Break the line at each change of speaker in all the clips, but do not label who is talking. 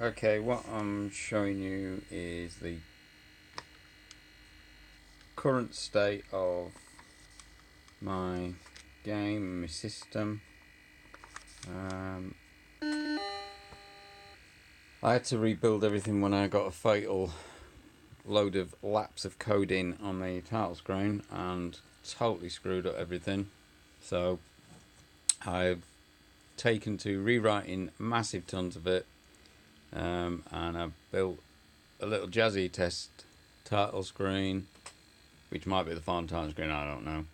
Okay, what I'm showing you is the current state of my game, my system. I had to rebuild everything when I got a fatal load of laps of coding on the title screen and totally screwed up everything. So I've taken to rewriting massive tons of it, and I've built a little jazzy test title screen, which might be the farm title screen, I don't know,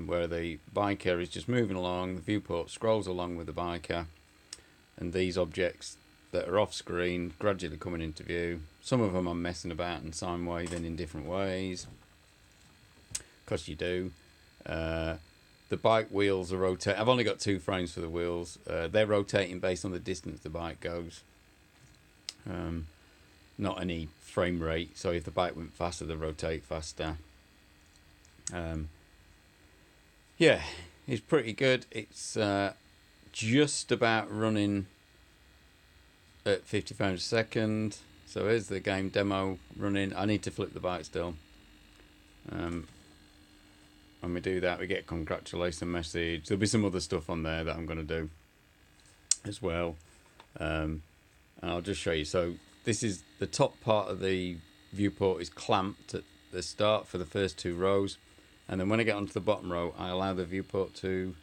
where the biker is just moving along, the viewport scrolls along with the biker, and these objects that are off screen gradually coming into view. Some of them I'm messing about and sine waving in different ways, because you do. The bike wheels are rotating. I've only got 2 frames for the wheels. They're rotating based on the distance the bike goes, not any frame rate. So if the bike went faster, they rotate faster. Yeah, it's pretty good. It's just about running at 50 frames a second. So here's the game demo running. I need to flip the bike still. When we do that, we get a congratulation message. There'll be some other stuff on there that I'm going to do as well. And I'll just show you. So this is the top part of the viewport is clamped at the start for the first 2 rows. And then when I get onto the bottom row, I allow the viewport to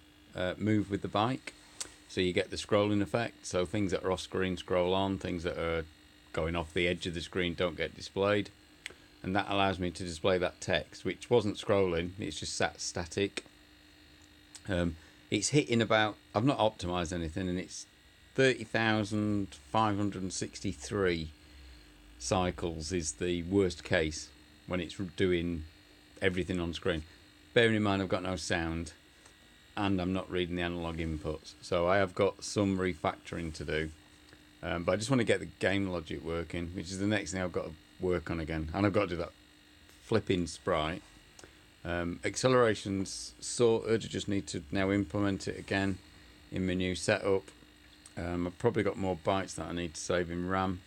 move with the bike. So you get the scrolling effect. So things that are off screen scroll on, things that are going off the edge of the screen don't get displayed. And that allows me to display that text, which wasn't scrolling, it's just sat static. It's hitting about, I've not optimized anything, and it's 30,563 cycles is the worst case when it's doing everything on screen. Bearing in mind I've got no sound and I'm not reading the analog inputs, so I have got some refactoring to do, but I just want to get the game logic working, which is the next thing I've got to work on again, and I've got to do that flipping sprite. Acceleration's sorted, I just need to now implement it again in my new setup. I've probably got more bytes that I need to save in RAM,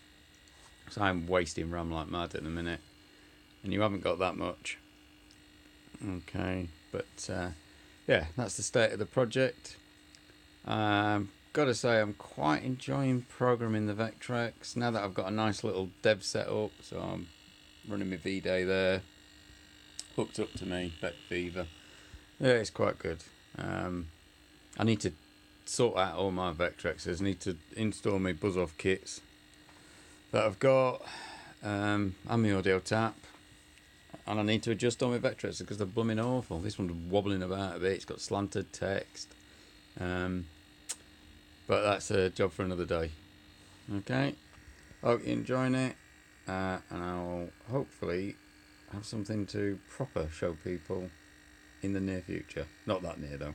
so I'm wasting RAM like mad at the minute, and you haven't got that much. Okay, but yeah, that's the state of the project. Gotta say, I'm quite enjoying programming the Vectrex now that I've got a nice little dev set up. So I'm running my V-Day there, hooked up to me, Fever. Yeah, it's quite good. I need to sort out all my Vectrexes. I need to install my buzz-off kits that I've got, and my audio tap. And I need to adjust all my Vectrexes because they're blooming awful. This one's wobbling about a bit. It's got slanted text. But that's a job for another day. Okay, hope you're enjoying it, and I'll hopefully have something to proper show people in the near future. Not that near though.